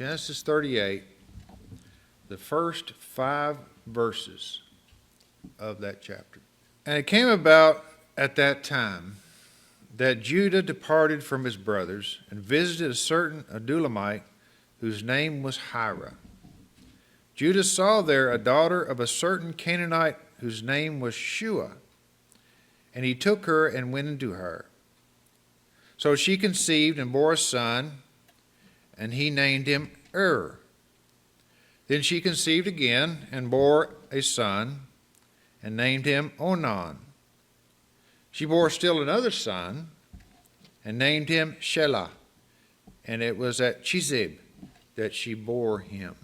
Genesis 38, the first 5 verses of that chapter. And it came about at that time that Judah departed from his brothers and visited a certain Adulamite whose name was Hira. Judah saw there a daughter of a certain Canaanite whose name was Shua, and he took her and went into her. So she conceived and bore a son, and he named him Then she conceived again and bore a son, and named him Onan. She bore still another son, and named him Shelah, and it was at Chizib that she bore him.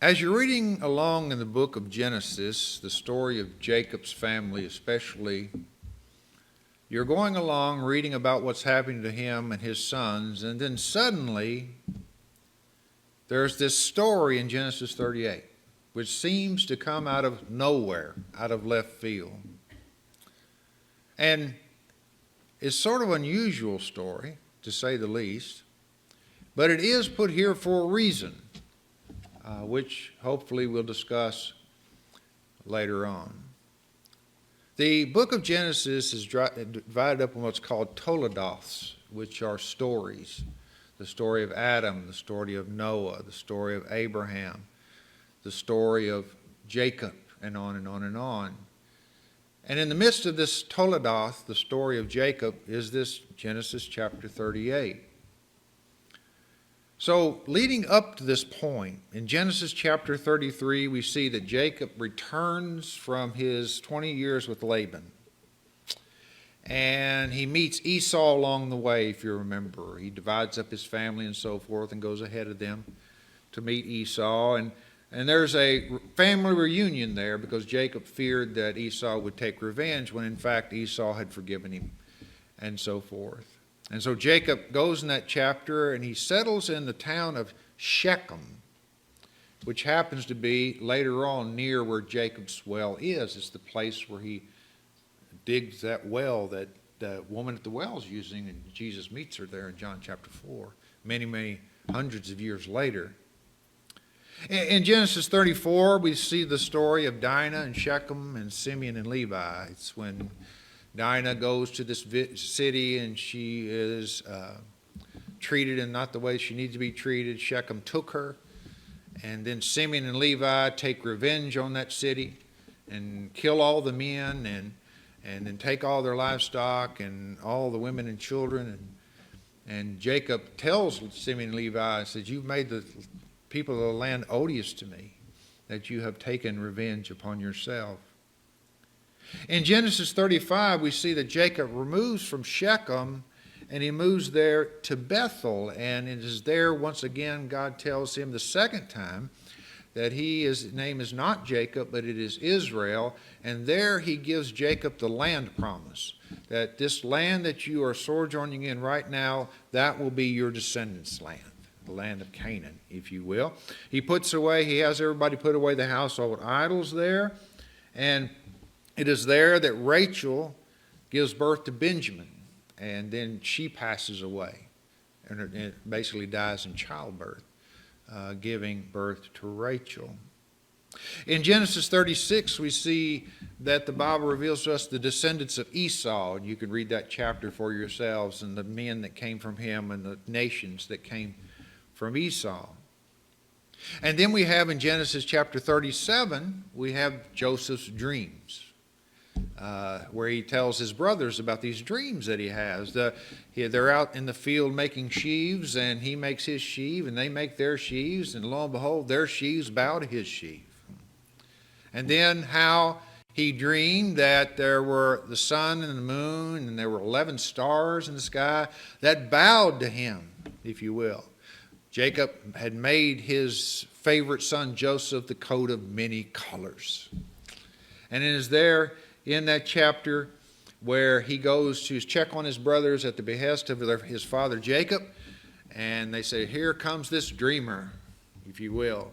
As you're reading along in the book of Genesis, the story of Jacob's family especially, you're going along reading about what's happening to him and his sons, and then suddenly there's this story in Genesis 38, which seems to come out of nowhere, out of left field. And it's sort of an unusual story, to say the least, but it is put here for a reason, which hopefully we'll discuss later on. The book of Genesis is divided up in what's called Toledoths, which are stories. The story of Adam, the story of Noah, the story of Abraham, the story of Jacob, and on and on and on. And in the midst of this Toledoth, the story of Jacob, is this Genesis chapter 38. So leading up to this point, in Genesis chapter 33, we see that Jacob returns from his 20 years with Laban. And he meets Esau along the way, if you remember. He divides up his family and so forth and goes ahead of them to meet Esau. And there's a family reunion there because Jacob feared that Esau would take revenge when in fact Esau had forgiven him and so forth. And so Jacob goes in that chapter and he settles in the town of Shechem, which happens to be later on near where Jacob's well is. It's the place where he digs that well that the woman at the well is using, and Jesus meets her there in John chapter 4, many hundreds of years later. In Genesis 34, we see the story of Dinah and Shechem and Simeon and Levi. It's when Dinah goes to this city and she is treated in not the way she needs to be treated. Shechem took her, and then Simeon and Levi take revenge on that city and kill all the men and then take all their livestock and all the women and children. And Jacob tells Simeon and Levi, says, "You've made the people of the land odious to me, that you have taken revenge upon yourself." In Genesis 35, we see that Jacob removes from Shechem and he moves there to Bethel. And it is there, once again, God tells him the second time that his name is not Jacob, but it is Israel. And there he gives Jacob the land promise, that this land that you are sojourning in right now, that will be your descendants' land, the land of Canaan, if you will. He has everybody put away the household idols there. And it is there that Rachel gives birth to Benjamin, and then she passes away, and it basically dies in childbirth, giving birth to Rachel. In Genesis 36, we see that the Bible reveals to us the descendants of Esau, and you can read that chapter for yourselves, and the men that came from him and the nations that came from Esau. And then we have in Genesis chapter 37, we have Joseph's dreams. Where he tells his brothers about these dreams that he has. They're out in the field making sheaves, and he makes his sheave, and they make their sheaves, and lo and behold, their sheaves bow to his sheave. And then how he dreamed that there were the sun and the moon, and there were 11 stars in the sky that bowed to him, if you will. Jacob had made his favorite son Joseph the coat of many colors. And it is there in that chapter where he goes to check on his brothers at the behest of his father Jacob, and they say, "Here comes this dreamer," if you will.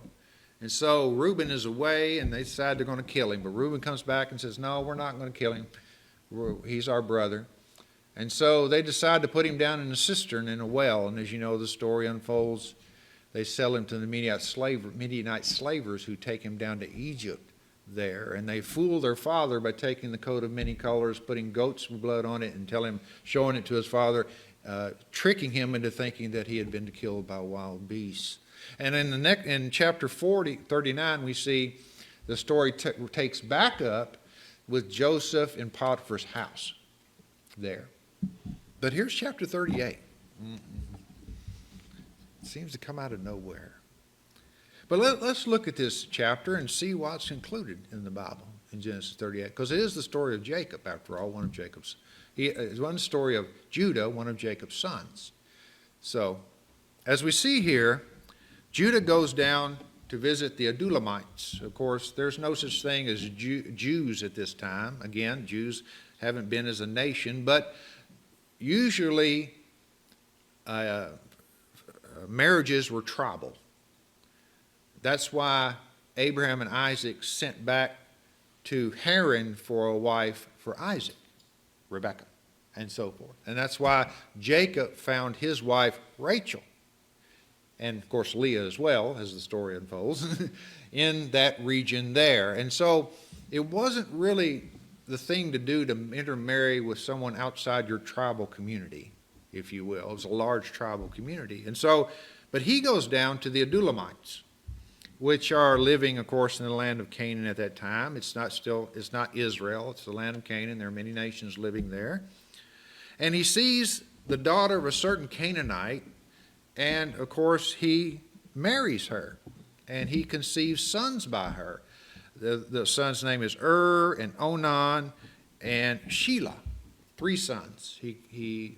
And so Reuben is away, and they decide they're going to kill him. But Reuben comes back and says, "No, we're not going to kill him. He's our brother." And so they decide to put him down in a cistern in a well. And as you know, the story unfolds. They sell him to the Midianite slavers who take him down to Egypt there. And they fool their father by taking the coat of many colors, putting goat's blood on it, and showing it to his father, tricking him into thinking that he had been killed by wild beasts. And in chapter 39, we see the story takes back up with Joseph in Potiphar's house there. But here's chapter 38. It seems to come out of nowhere. But let's look at this chapter and see what's included in the Bible in Genesis 38. Because it is the story of Jacob, after all, one of Jacob's. It's one story of Judah, one of Jacob's sons. So, as we see here, Judah goes down to visit the Adulamites. Of course, there's no such thing as Jews at this time. Again, Jews haven't been as a nation, but usually marriages were tribal. That's why Abraham and Isaac sent back to Haran for a wife for Isaac, Rebekah, and so forth. And that's why Jacob found his wife Rachel, and of course Leah as well, as the story unfolds, in that region there. And so it wasn't really the thing to do to intermarry with someone outside your tribal community, if you will. It was a large tribal community. And so, but he goes down to the Adulamites, which are living, of course, in the land of Canaan at that time. It's not Israel, it's the land of Canaan. There are many nations living there. And he sees the daughter of a certain Canaanite, and of course he marries her, and he conceives sons by her. The son's name is and Onan and Shelah. 3 sons he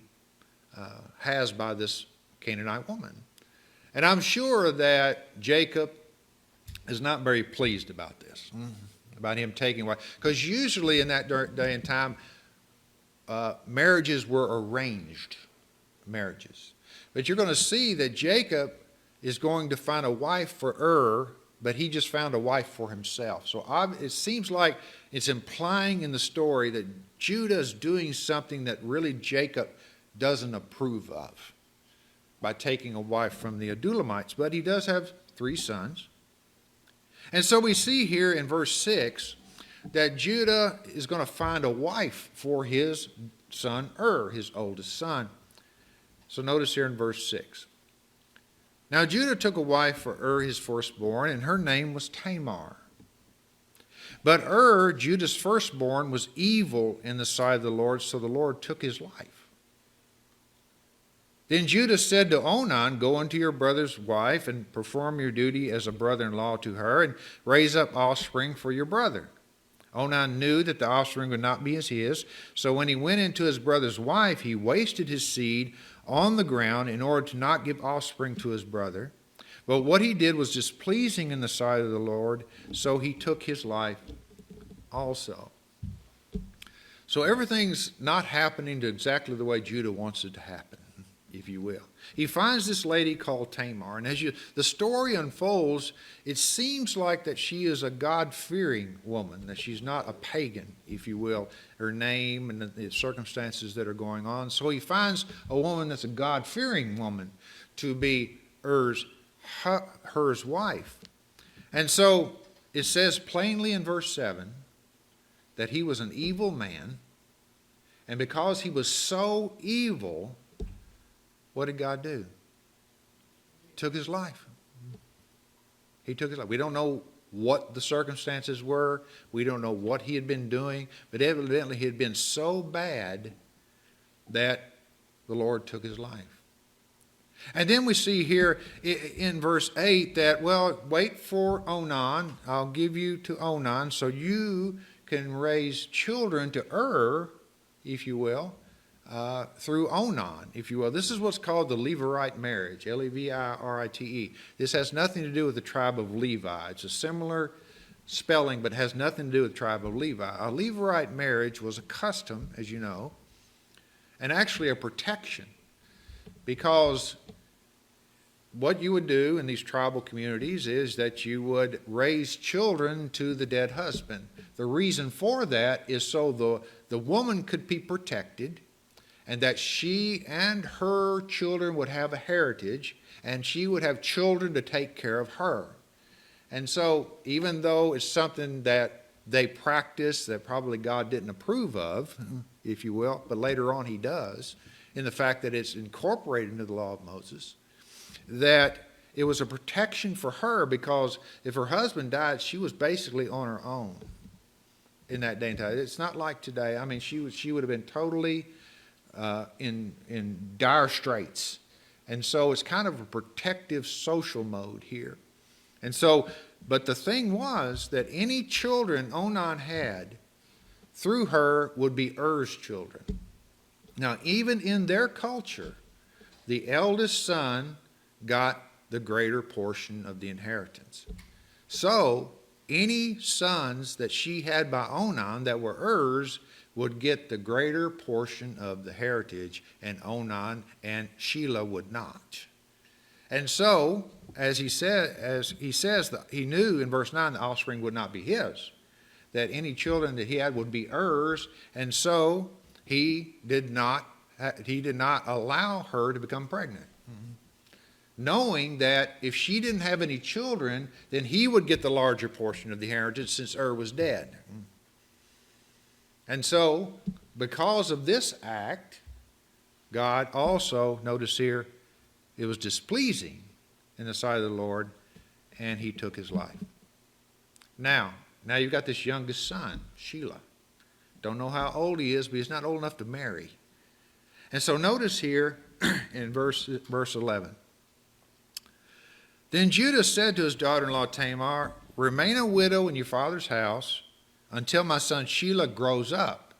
has by this Canaanite woman. And I'm sure that Jacob is not very pleased about this, about him taking wife. Because usually in that day and time, marriages were arranged marriages. But you're going to see that Jacob is going to find a wife for but he just found a wife for himself. So it seems like it's implying in the story that Judah is doing something that really Jacob doesn't approve of by taking a wife from the Adulamites. But he does have 3 sons. And so we see here in verse 6 that Judah is going to find a wife for his son his oldest son. So notice here in verse 6. Now Judah took a wife for his firstborn, and her name was Tamar. But Judah's firstborn, was evil in the sight of the Lord, so the Lord took his life. Then Judah said to Onan, "Go unto your brother's wife, and perform your duty as a brother-in-law to her, and raise up offspring for your brother." Onan knew that the offspring would not be as his, so when he went into his brother's wife, he wasted his seed on the ground in order to not give offspring to his brother. But what he did was displeasing in the sight of the Lord, so he took his life also. So everything's not happening to exactly the way Judah wants it to happen, if you will. He finds this lady called Tamar, and as the story unfolds, it seems like that she is a God-fearing woman, that she's not a pagan, if you will, her name and the circumstances that are going on. So he finds a woman that's a God-fearing woman to be Er's wife. And so it says plainly in verse 7 that he was an evil man, and because he was so evil, what did God do? Took his life. He took his life. We don't know what the circumstances were. We don't know what he had been doing. But evidently he had been so bad that the Lord took his life. And then we see here in verse 8 that, wait for Onan. I'll give you to Onan so you can raise children to if you will. Through Onan, if you will. This is what's called the Levirate marriage, Levirite. This has nothing to do with the tribe of Levi. It's a similar spelling, but has nothing to do with the tribe of Levi. A Levirate marriage was a custom, as you know, and actually a protection, because what you would do in these tribal communities is that you would raise children to the dead husband. The reason for that is so the woman could be protected, and that she and her children would have a heritage, and she would have children to take care of her. And so even though it's something that they practice that probably God didn't approve of, if you will, but later on he does, in the fact that it's incorporated into the law of Moses, that it was a protection for her, because if her husband died, she was basically on her own in that day and time. It's not like today. I mean, she would have been totally in dire straits. And so it's kind of a protective social mode here. And so, but the thing was that any children Onan had through her would be Er's children. Now, even in their culture, the eldest son got the greater portion of the inheritance. So, any sons that she had by Onan that were Er's would get the greater portion of the heritage, and Onan and Shelah would not. And so, as he says that he knew in verse 9 the offspring would not be his, that any children that he had would be Er's, and so he did not allow her to become pregnant. Knowing that if she didn't have any children, then he would get the larger portion of the inheritance since was dead. And so, because of this act, God also, notice here, it was displeasing in the sight of the Lord, and he took his life. Now you've got this youngest son, Shelah. Don't know how old he is, but he's not old enough to marry. And so notice here in verse 11. Then Judah said to his daughter-in-law Tamar, "Remain a widow in your father's house until my son Shelah grows up."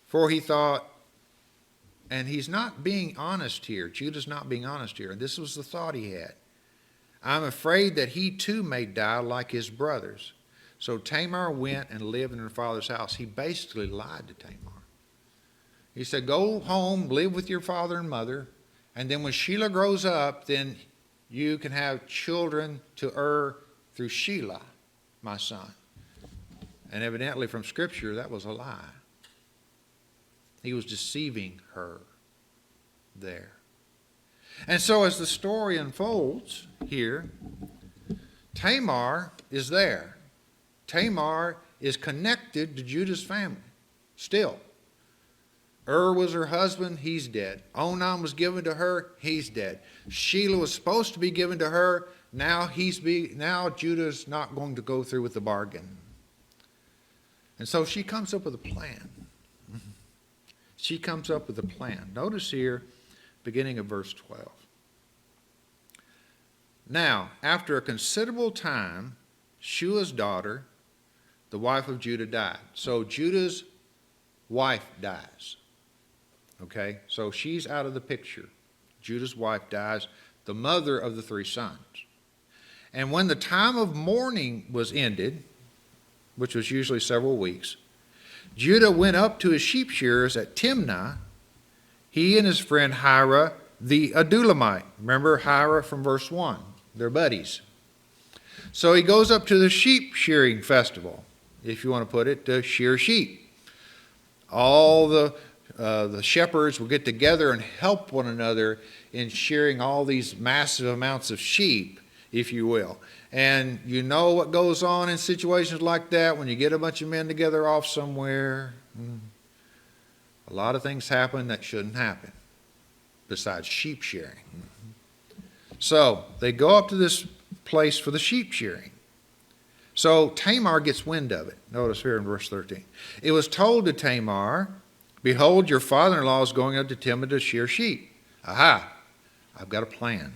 For he thought, and he's not being honest here. Judah's not being honest here. And this was the thought he had. "I'm afraid that he too may die like his brothers." So Tamar went and lived in her father's house. He basically lied to Tamar. He said, "Go home, live with your father and mother, and then when Shelah grows up, then you can have children to through Shelah, my son." And evidently from Scripture, that was a lie. He was deceiving her there. And so as the story unfolds here, Tamar is there. Tamar is connected to Judah's family still. Was her husband, he's dead. Onan was given to her, he's dead. Shelah was supposed to be given to her, now Judah's not going to go through with the bargain. And so she comes up with a plan. She comes up with a plan. Notice here, beginning of verse 12. "Now, after a considerable time, Shua's daughter, the wife of Judah, died." So Judah's wife dies. Okay, so she's out of the picture. Judah's wife dies, the mother of the three sons. "And when the time of mourning was ended," which was usually several weeks, "Judah went up to his sheep shearers at Timnah, he and his friend Hira the Adulamite." Remember Hira from verse 1. They're buddies. So he goes up to the sheep shearing festival, if you want to put it, to shear sheep. All the shepherds will get together and help one another in shearing all these massive amounts of sheep, if you will. And you know what goes on in situations like that when you get a bunch of men together off somewhere. A lot of things happen that shouldn't happen, besides sheep shearing. So they go up to this place for the sheep shearing. So Tamar gets wind of it. Notice here in verse 13. "It was told to Tamar, 'Behold, your father-in-law is going up to Timnah to shear sheep.' Aha, I've got a plan."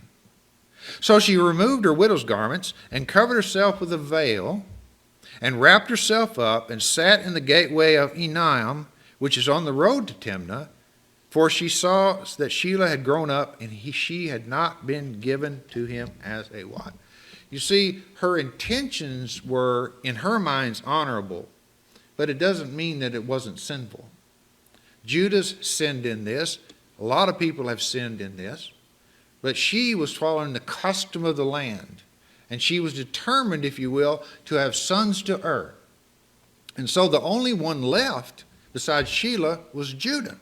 So she removed her widow's garments and covered herself with a veil and wrapped herself up and sat in the gateway of Enaim, which is on the road to Timnah, for she saw that Shelah had grown up and she had not been given to him as a wife. You see, her intentions were, in her minds, honorable, but it doesn't mean that it wasn't sinful. Judah's sinned in this. A lot of people have sinned in this. But she was following the custom of the land. And she was determined, if you will, to have sons to And so the only one left besides Shelah was Judah.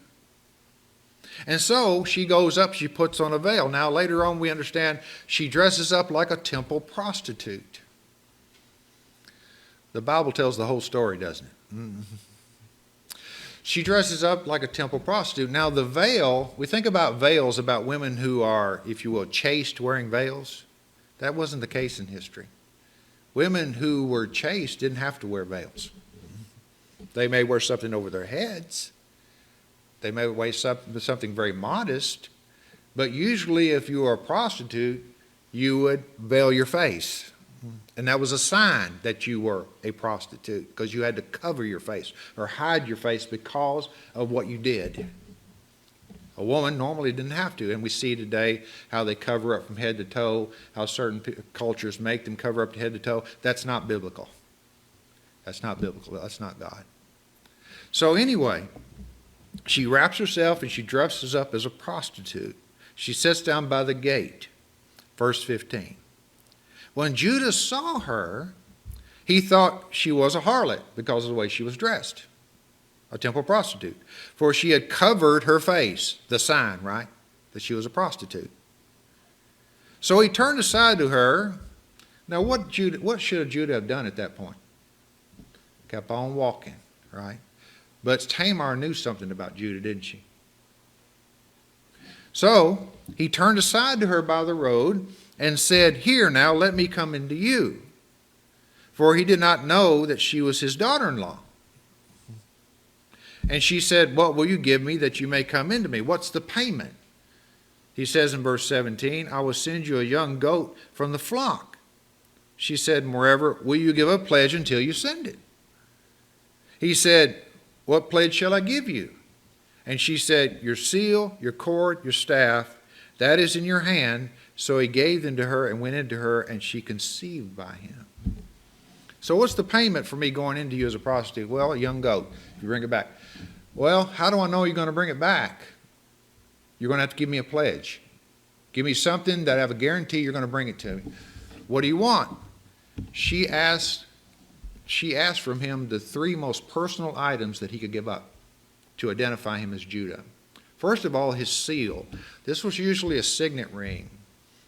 And so she goes up, she puts on a veil. Now later on we understand she dresses up like a temple prostitute. The Bible tells the whole story, doesn't it? She dresses up like a temple prostitute. Now the veil, we think about veils, about women who are, if you will, chaste wearing veils. That wasn't the case in history. Women who were chaste didn't have to wear veils. They may wear something over their heads. They may wear something very modest. But usually if you were a prostitute, you would veil your face. And that was a sign that you were a prostitute, because you had to cover your face or hide your face because of what you did. A woman normally didn't have to, and we see today how they cover up from head to toe, how certain cultures make them cover up to head to toe. That's not biblical. That's not biblical. That's not God. So anyway, she wraps herself and she dresses up as a prostitute. She sits down by the gate. Verse 15. When Judah saw her, he thought she was a harlot because of the way she was dressed, a temple prostitute. For she had covered her face, the sign, right, that she was a prostitute. So he turned aside to her. Now what should Judah have done at that point? Kept on walking, right? But Tamar knew something about Judah, didn't she? So he turned aside to her by the road and said, "Here now, let me come into you." For he did not know that she was his daughter-in-law. And she said, "What will you give me that you may come into me? What's the payment?" He says in verse 17, "I will send you a young goat from the flock." She said, "Moreover, will you give a pledge until you send it?" He said, "What pledge shall I give you?" And she said, "Your seal, your cord, your staff, that is in your hand." So he gave them to her and went into her, and she conceived by him. So what's the payment for me going into you as a prostitute? Well, a young goat. You bring it back. Well, how do I know you're going to bring it back? You're going to have to give me a pledge. Give me something that I have a guarantee you're going to bring it to me. What do you want? She asked from him the three most personal items that he could give up to identify him as Judah. First of all, his seal. This was usually a signet ring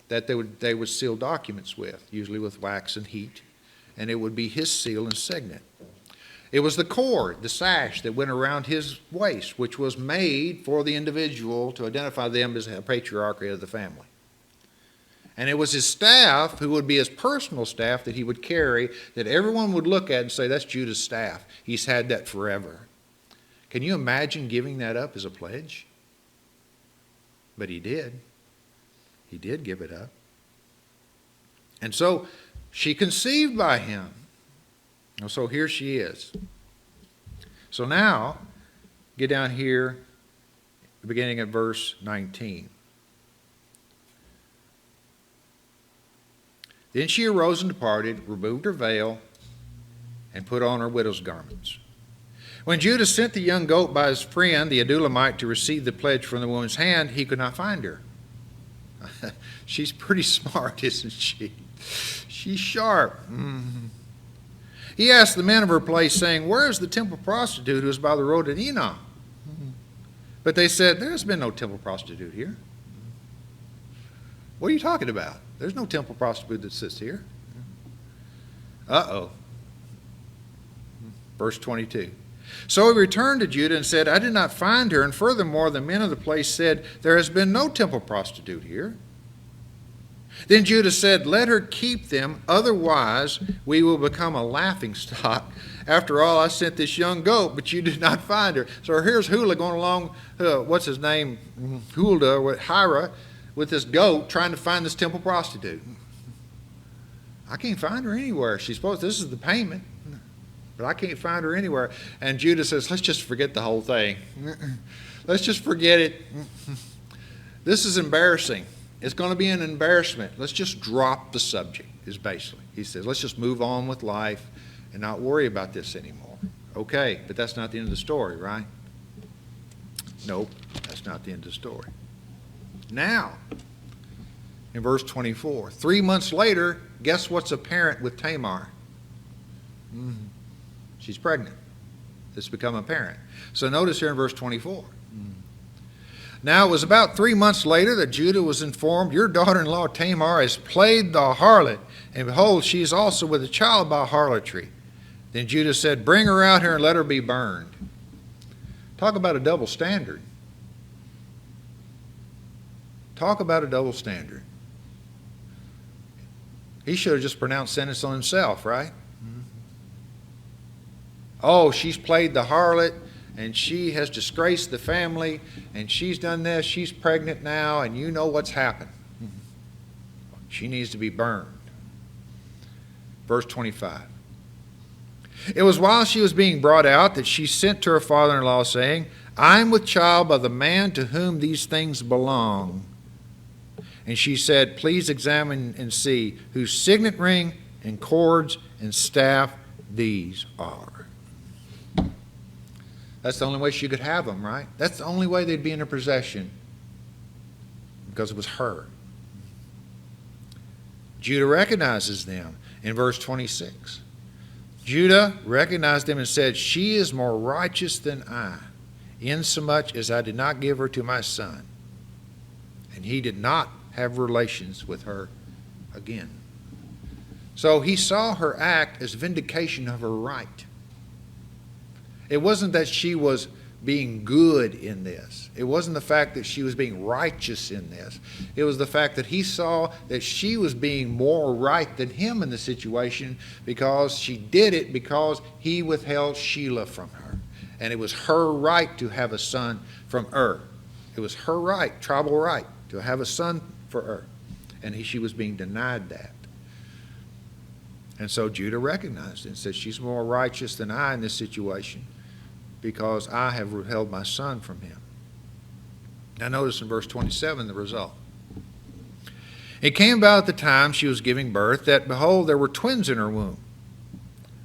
that they would seal documents with, usually with wax and heat, and it would be his seal and signet. It was the cord, the sash that went around his waist, which was made for the individual to identify them as a patriarch of the family. And it was his staff, who would be his personal staff, that he would carry, that everyone would look at and say, "That's Judah's staff. He's had that forever." Can you imagine giving that up as a pledge? But he did. He did give it up. And so she conceived by him. And so here she is. So now, get down here, beginning at verse 19. Then she arose and departed, removed her veil, and put on her widow's garments. When Judah sent the young goat by his friend, the Adulamite, to receive the pledge from the woman's hand, he could not find her. She's pretty smart, isn't she? She's sharp. Mm-hmm. He asked the men of her place, saying, "Where is the temple prostitute who is by the road at Enon?" Mm-hmm. But they said, "There has been no temple prostitute here." "What are you talking about? There's no temple prostitute that sits here." Uh-oh. Verse 22. So he returned to Judah and said, "I did not find her, and furthermore the men of the place said, 'There has been no temple prostitute here.' Then Judah said, 'Let her keep them, otherwise we will become a laughingstock. After all, I sent this young goat, but you did not find her.'" So here's Huldah going along, what's his name? Huldah, with Hira, with this goat, trying to find this temple prostitute. "I can't find her anywhere. She's supposed, this is the payment, but I can't find her anywhere." And Judah says, "Let's just forget the whole thing. Let's just forget it. This is embarrassing. It's going to be an embarrassment. Let's just drop the subject," is basically. He says, "Let's just move on with life and not worry about this anymore." Okay, but that's not the end of the story, right? Nope, that's not the end of the story. Now, in verse 24, 3 months later, guess what's apparent with Tamar? She's pregnant. It's become apparent. So notice here in verse 24. Now it was about 3 months later that Judah was informed, your daughter-in-law Tamar has played the harlot, and behold, she is also with a child by harlotry. Then Judah said, bring her out here and let her be burned. Talk about a double standard. Talk about a double standard. He should have just pronounced sentence on himself, right? Oh, she's played the harlot, and she has disgraced the family, and she's done this, she's pregnant now, and you know what's happened. She needs to be burned. Verse 25. It was while she was being brought out that she sent to her father-in-law, saying, I am with child by the man to whom these things belong. And she said, please examine and see whose signet ring and cords and staff these are. That's the only way she could have them, right? That's the only way they'd be in her possession, because it was her. Judah recognizes them in verse 26. Judah recognized them and said, she is more righteous than I, insomuch as I did not give her to my son. And he did not have relations with her again. So he saw her act as vindication of her right. It wasn't that she was being good in this. It wasn't the fact that she was being righteous in this. It was the fact that he saw that she was being more right than him in the situation, because she did it because he withheld Shelah from her. And it was her right to have a son from Ur. It was her right, tribal right, to have a son for Ur. And she was being denied that. And so Judah recognized it and said, she's more righteous than I in this situation, because I have withheld my son from him. Now notice in verse 27 the result. It came about at the time she was giving birth that, behold, there were twins in her womb.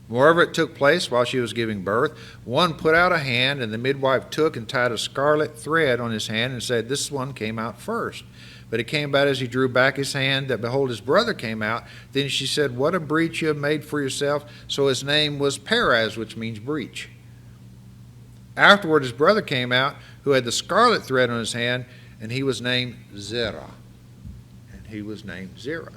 Moreover, it took place while she was giving birth. One put out a hand, and the midwife took and tied a scarlet thread on his hand and said, this one came out first. But it came about as he drew back his hand that, behold, his brother came out. Then she said, what a breach you have made for yourself. So his name was Perez, which means breach. Afterward, his brother came out, who had the scarlet thread on his hand, and he was named Zerah. And he was named Zerah.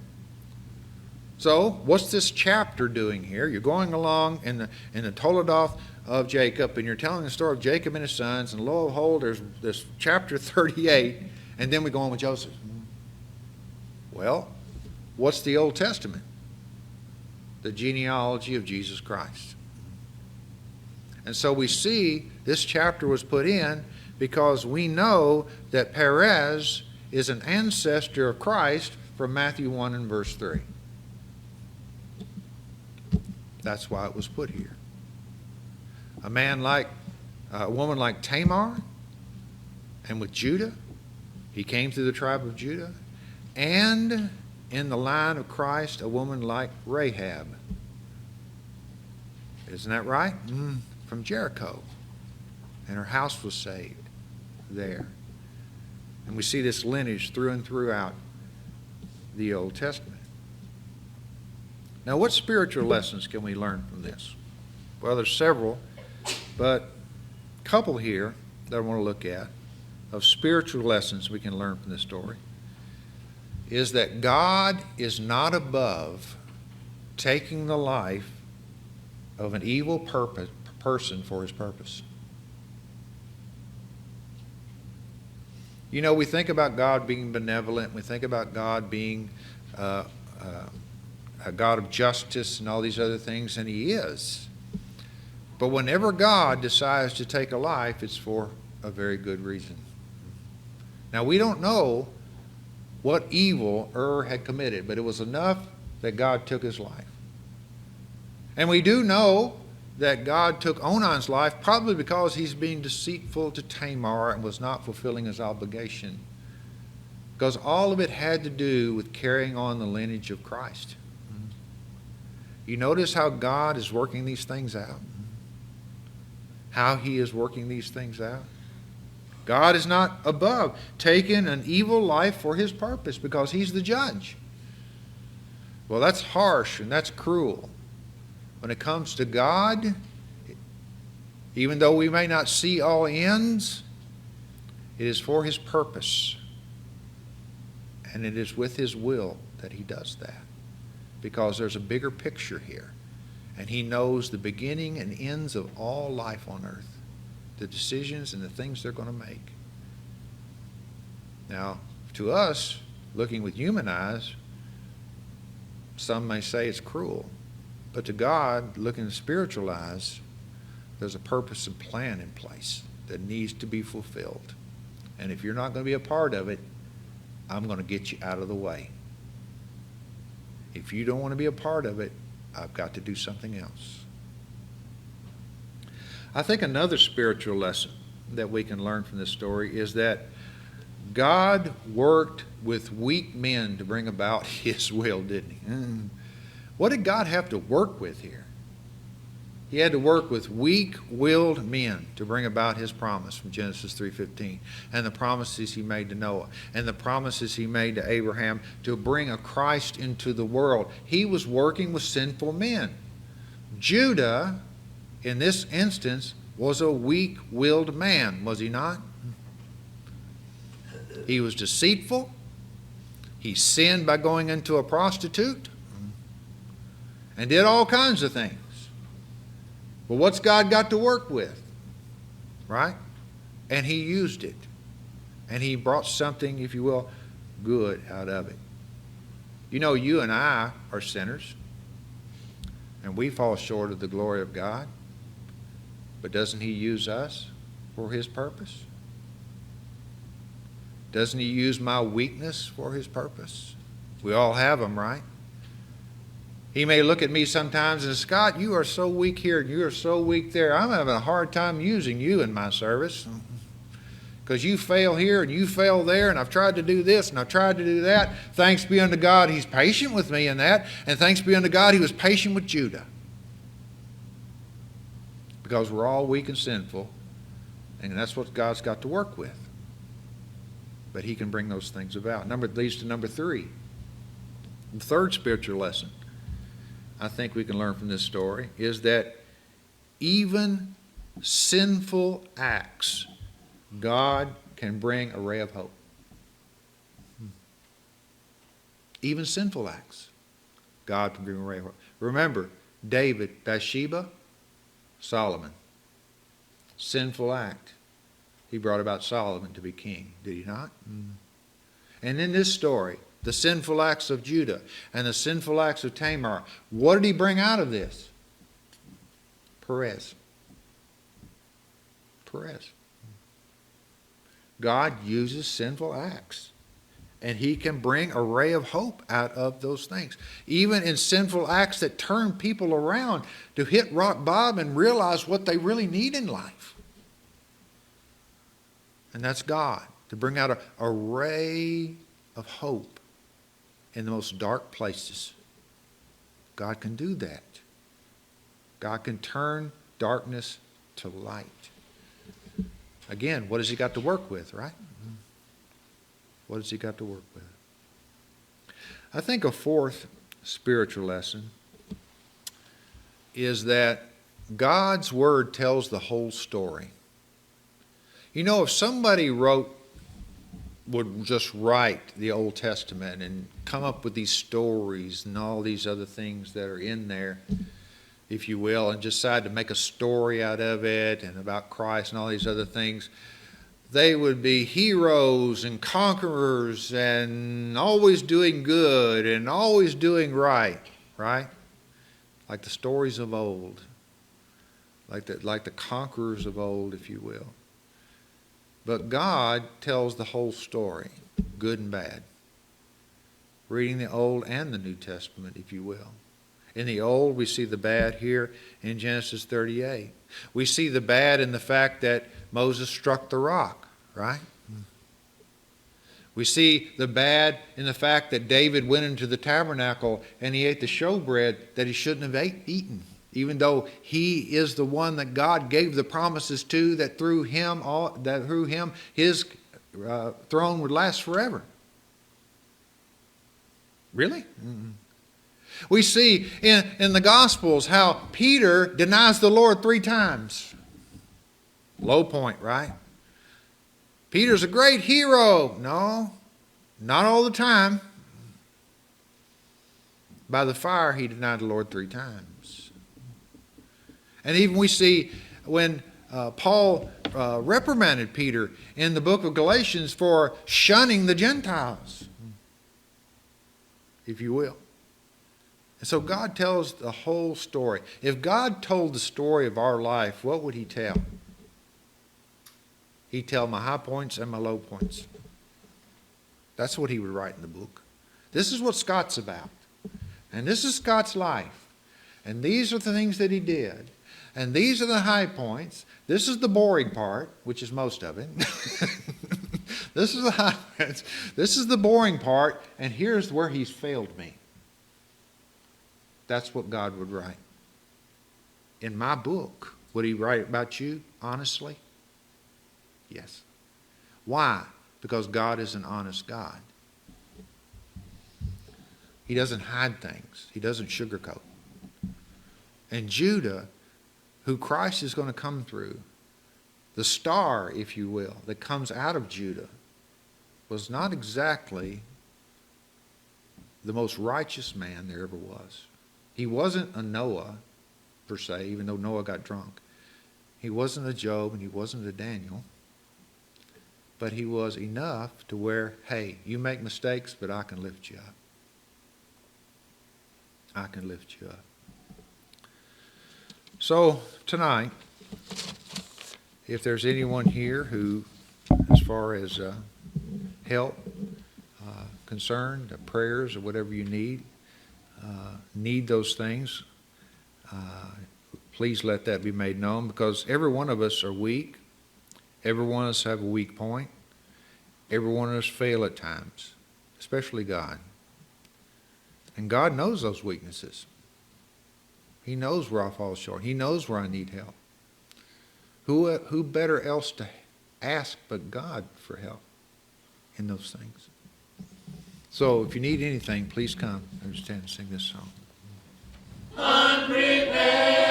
So, what's this chapter doing here? You're going along in the Toledoth of Jacob, and you're telling the story of Jacob and his sons, and lo and behold, there's this chapter 38, and then we go on with Joseph. Well, what's the Old Testament? The genealogy of Jesus Christ. And so we see this chapter was put in because we know that Perez is an ancestor of Christ from Matthew 1 and verse 3. That's why it was put here. A woman like Tamar, and with Judah, he came through the tribe of Judah, and in the line of Christ, a woman like Rahab. Isn't that right? From Jericho. And her house was saved there. And we see this lineage through and throughout the Old Testament. Now, what spiritual lessons can we learn from this? Well, there's several, but a couple here that I want to look at of spiritual lessons we can learn from this story is that God is not above taking the life of an evil person for his purpose. You know, we think about God being benevolent. We think about God being a God of justice and all these other things, and he is. But whenever God decides to take a life, it's for a very good reason. Now, we don't know what evil Ur had committed, but it was enough that God took his life. And we do know that God took Onan's life probably because he's being deceitful to Tamar and was not fulfilling his obligation. Because all of it had to do with carrying on the lineage of Christ. You notice how God is working these things out? How he is working these things out? God is not above taking an evil life for his purpose because he's the judge. Well, that's harsh and that's cruel. When it comes to God, even though we may not see all ends, It is for His purpose. And it is with His will that He does that. Because there's a bigger picture here. And He knows the beginning and ends of all life on earth. The decisions and the things they're going to make. Now, to us, looking with human eyes, some may say it's cruel. But to God, looking with spiritual eyes, there's a purpose and plan in place that needs to be fulfilled. And if you're not going to be a part of it, I'm going to get you out of the way. If you don't want to be a part of it, I've got to do something else. I think another spiritual lesson that we can learn from this story is that God worked with weak men to bring about His will, didn't He? What did God have to work with here? He had to work with weak-willed men to bring about His promise from Genesis 3:15, and the promises He made to Noah, and the promises He made to Abraham to bring a Christ into the world. He was working with sinful men. Judah, in this instance, was a weak-willed man, was he not? He was deceitful. He sinned by going into a prostitute and did all kinds of things. Well, what's God got to work with? Right? And He used it. And He brought something, if you will, good out of it. You know, you and I are sinners. And we fall short of the glory of God. But doesn't He use us for His purpose? Doesn't He use my weakness for His purpose? We all have them, right? He may look at me sometimes and say, Scott, you are so weak here and you are so weak there. I'm having a hard time using you in my service because you fail here and you fail there, and I've tried to do this and I've tried to do that. Thanks be unto God, He's patient with me in that. And thanks be unto God, He was patient with Judah. Because we're all weak and sinful, and that's what God's got to work with. But He can bring those things about. Leads to number 3. The third spiritual lesson I think we can learn from this story is that even sinful acts, God can bring a ray of hope. Even sinful acts, God can bring a ray of hope. Remember, David, Bathsheba, Solomon. Sinful act. He brought about Solomon to be king, did he not? And in this story, the sinful acts of Judah and the sinful acts of Tamar, what did he bring out of this? Perez. God uses sinful acts, and He can bring a ray of hope out of those things. Even in sinful acts that turn people around to hit rock bottom and realize what they really need in life. And that's God, to bring out a ray of hope in the most dark places. God can do that. God can turn darkness to light. Again, what has He got to work with, right? What has He got to work with? I think a fourth spiritual lesson is that God's Word tells the whole story. You know, if somebody would just write the Old Testament and come up with these stories and all these other things that are in there, if you will, and decide to make a story out of it and about Christ and all these other things, they would be heroes and conquerors and always doing good and always doing right? Like the stories of old, like the conquerors of old, if you will. But God tells the whole story, good and bad. Reading the Old and the New Testament, if you will. In the Old, we see the bad here in Genesis 38. We see the bad in the fact that Moses struck the rock, right? We see the bad in the fact that David went into the tabernacle and he ate the showbread that he shouldn't have eaten, even though he is the one that God gave the promises to, that through him his throne would last forever. Really? Mm-hmm. We see in the Gospels how Peter denies the Lord 3 times. Low point, right? Peter's a great hero. No, not all the time. By the fire, he denied the Lord 3 times. And even we see when Paul reprimanded Peter in the book of Galatians for shunning the Gentiles, if you will. And so God tells the whole story. If God told the story of our life, what would he tell? He'd tell my high points and my low points. That's what he would write in the book. This is what Scott's about. And this is Scott's life. And these are the things that he did. And these are the high points. This is the boring part, which is most of it. This is the high points. This is the boring part. And here's where he's failed me. That's what God would write. In my book, would he write about you, honestly? Yes. Why? Because God is an honest God. He doesn't hide things. He doesn't sugarcoat. And Judah, who Christ is going to come through, the star, if you will, that comes out of Judah, was not exactly the most righteous man there ever was. He wasn't a Noah, per se, even though Noah got drunk. He wasn't a Job and he wasn't a Daniel. But he was enough to where, hey, you make mistakes, but I can lift you up. I can lift you up. So tonight, if there's anyone here who, as far as help, concern, prayers, or whatever you need those things, please let that be made known, because every one of us are weak. Every one of us have a weak point. Every one of us fail at times, especially God. And God knows those weaknesses. He knows where I fall short. He knows where I need help. Who better else to ask but God for help in those things? So if you need anything, please come and stand and sing this song. Unprepared.